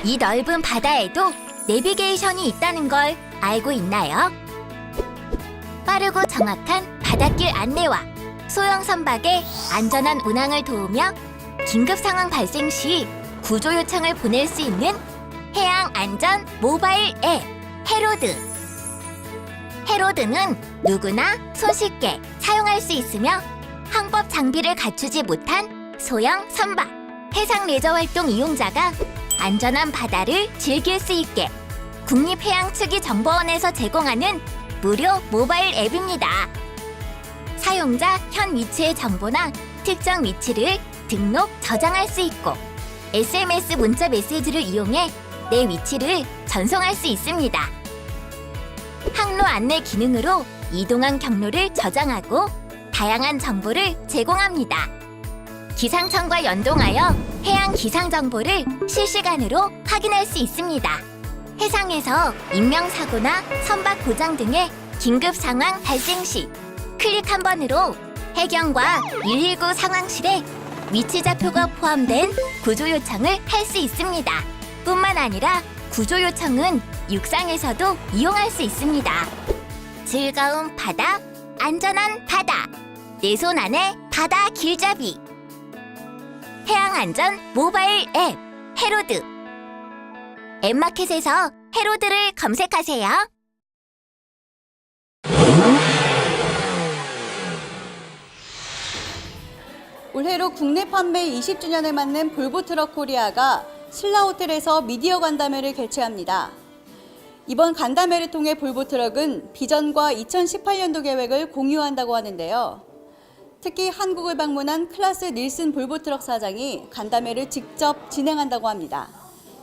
이 넓은 바다에도 내비게이션이 있다는 걸 알고 있나요? 빠르고 정확한 바닷길 안내와 소형 선박의 안전한 운항을 도우며 긴급 상황 발생 시 구조 요청을 보낼 수 있는 해양 안전 모바일 앱 해로드. 해로드는 누구나 손쉽게 사용할 수 있으며 항법 장비를 갖추지 못한 소형 선박, 해상 레저 활동 이용자가 안전한 바다를 즐길 수 있게 국립해양특위정보원에서 제공하는 무료 모바일 앱입니다. 사용자 현 위치의 정보나 특정 위치를 등록, 저장할 수 있고 SMS 문자 메시지를 이용해 내 위치를 전송할 수 있습니다. 항로 안내 기능으로 이동한 경로를 저장하고 다양한 정보를 제공합니다. 기상청과 연동하여 해양 기상 정보를 실시간으로 확인할 수 있습니다. 해상에서 인명사고나 선박 고장 등의 긴급 상황 발생 시 클릭 한 번으로 해경과 119 상황실에 위치 좌표가 포함된 구조 요청을 할 수 있습니다. 뿐만 아니라 구조 요청은 육상에서도 이용할 수 있습니다. 즐거운 바다, 안전한 바다, 내 손 안에 바다 길잡이. 해양안전 모바일 앱 해로드. 앱마켓에서 해로드를 검색하세요. 올해로 국내 판매 20주년을 맞는 볼보트럭 코리아가 신라호텔에서 미디어 간담회를 개최합니다. 이번 간담회를 통해 볼보트럭은 비전과 2018년도 계획을 공유한다고 하는데요. 특히 한국을 방문한 클라스 닐슨 볼보트럭 사장이 간담회를 직접 진행한다고 합니다.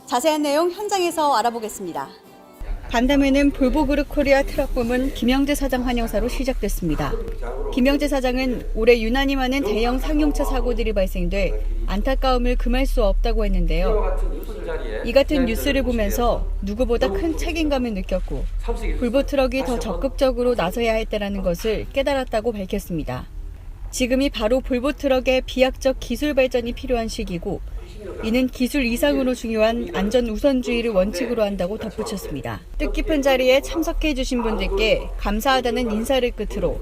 자세한 내용 현장에서 알아보겠습니다. 간담회는 볼보그룹 코리아 트럭 부문 김영재 사장 환영사로 시작됐습니다. 김영재 사장은 올해 유난히 많은 대형 상용차 사고들이 발생돼 안타까움을 금할 수 없다고 했는데요. 이 같은 뉴스를 보면서 누구보다 큰 책임감을 느꼈고 볼보트럭이 더 적극적으로 나서야 할 때라는 것을 깨달았다고 밝혔습니다. 지금이 바로 볼보트럭의 비약적 기술 발전이 필요한 시기고 이는 기술 이상으로 중요한 안전 우선주의를 원칙으로 한다고 덧붙였습니다. 뜻깊은 자리에 참석해 주신 분들께 감사하다는 인사를 끝으로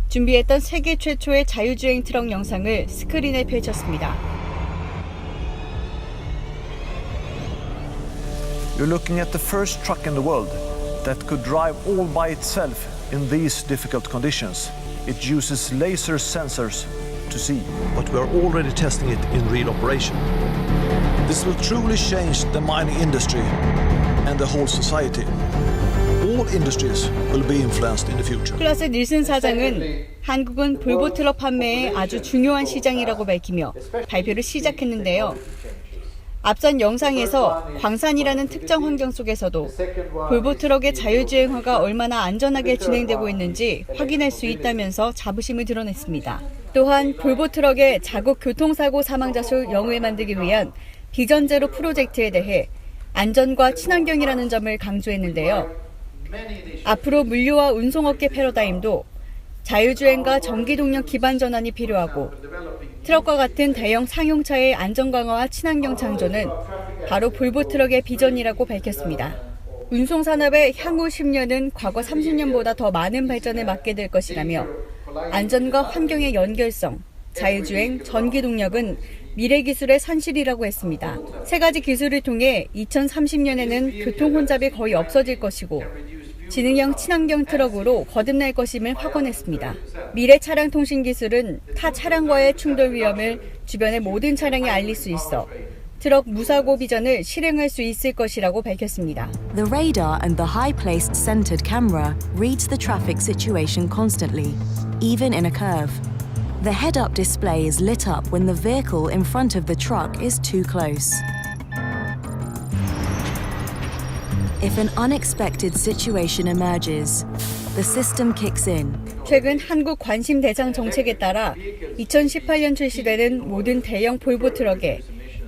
준비했던 세계 최초의 자유주행 트럭 영상을 스크린에 펼쳤습니다. You're looking at the first truck in the world that could drive all by itself in these difficult conditions. It uses laser sensors to see. But we are already testing it in real operation. This will truly change the mining industry and the whole society. All industries will be influenced in the future. 클라스 닐슨 사장은 한국은 볼보트럭 판매에 아주 중요한 시장이라고 밝히며 발표를 시작했는데요. 앞선 영상에서 광산이라는 특정 환경 속에서도 볼보트럭의 자율주행화가 얼마나 안전하게 진행되고 있는지 확인할 수 있다면서 자부심을 드러냈습니다. 또한 볼보트럭의 자국 교통사고 사망자 수 0을 만들기 위한 비전 제로 프로젝트에 대해 안전과 친환경이라는 점을 강조했는데요. 앞으로 물류와 운송업계 패러다임도 자율주행과 전기동력 기반 전환이 필요하고 트럭과 같은 대형 상용차의 안전 강화와 친환경 창조는 바로 볼보트럭의 비전이라고 밝혔습니다. 운송산업의 향후 10년은 과거 30년보다 더 많은 발전을 맞게 될 것이라며 안전과 환경의 연결성, 자율주행, 전기동력은 미래 기술의 산실이라고 했습니다. 세 가지 기술을 통해 2030년에는 교통 혼잡이 거의 없어질 것이고 지능형 친환경 트럭으로 거듭날 것임을 확언했습니다. 미래 차량 통신 기술은 타 차량과의 충돌 위험을 주변의 모든 차량에 알릴 수 있어 트럭 무사고 비전을 실행할 수 있을 것이라고 밝혔습니다. The radar and the high-placed centered camera reads the traffic situation constantly, even in a curve. The head-up display is lit up when the vehicle in front of the truck is too close. If an unexpected situation emerges, the system kicks in. 최근 한국 관심 대상 정책에 따라 2018년 출시되는 모든 대형 볼보트럭에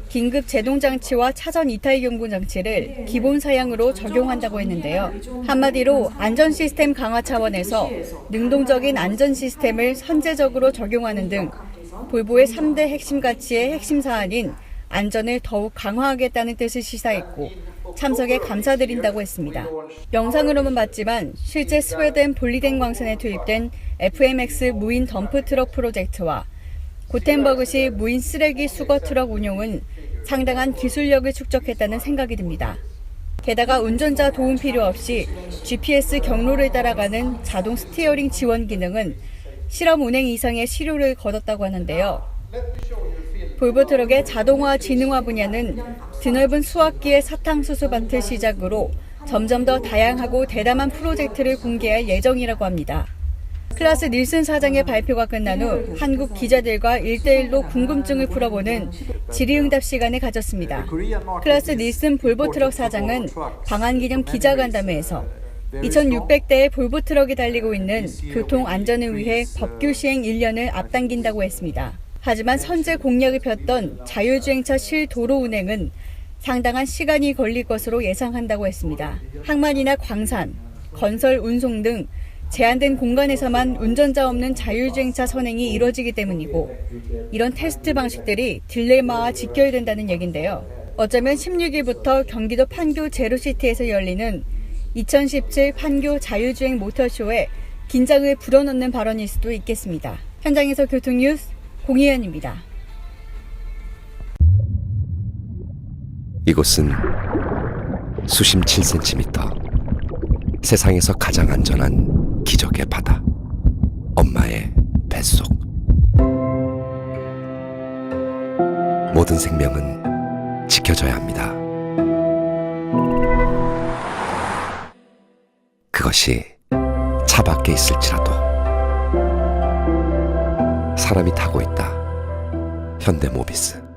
긴급 제동 장치와 차선 이탈 경보 장치를 기본 사양으로 적용한다고 했는데요. 한마디로 안전 시스템 강화 차원에서 능동적인 안전 시스템을 선제적으로 적용하는 등 볼보의 3대 핵심 가치의 핵심 사안인 안전을 더욱 강화하겠다는 뜻을 시사했고 참석에 감사드린다고 했습니다. 영상으로만 봤지만 실제 스웨덴 볼리덴 광산에 투입된 FMX 무인 덤프트럭 프로젝트와 고텐버그시 무인 쓰레기 수거 트럭 운용은 상당한 기술력을 축적했다는 생각이 듭니다. 게다가 운전자 도움 필요 없이 GPS 경로를 따라가는 자동 스티어링 지원 기능은 실험 운행 이상의 실효를 거뒀다고 하는데요. 볼보 트럭의 자동화 지능화 분야는 드넓은 수학기의 사탕수수밭을 시작으로 점점 더 다양하고 대담한 프로젝트를 공개할 예정이라고 합니다. 클라스 닐슨 사장의 발표가 끝난 후 한국 기자들과 1대1로 궁금증을 풀어보는 질의응답 시간을 가졌습니다. 클라스 닐슨 볼보 트럭 사장은 방한 기념 기자간담회에서 2,600대의 볼보 트럭이 달리고 있는 교통 안전을 위해 법규 시행 1년을 앞당긴다고 했습니다. 하지만 선제 공약을 폈던 자율주행차 실도로 운행은 상당한 시간이 걸릴 것으로 예상한다고 했습니다. 항만이나 광산, 건설, 운송 등 제한된 공간에서만 운전자 없는 자율주행차 선행이 이루어지기 때문이고 이런 테스트 방식들이 딜레마와 직결된다는 얘긴데요. 어쩌면 16일부터 경기도 판교 제로시티에서 열리는 2017 판교 자율주행 모터쇼에 긴장을 불어넣는 발언일 수도 있겠습니다. 현장에서 교통뉴스 공희연입니다. 이곳은 수심 7cm, 세상에서 가장 안전한 기적의 바다, 엄마의 뱃속. 모든 생명은 지켜져야 합니다. 그것이 차 밖에 있을지라도 사람이 타고 있다. 현대모비스.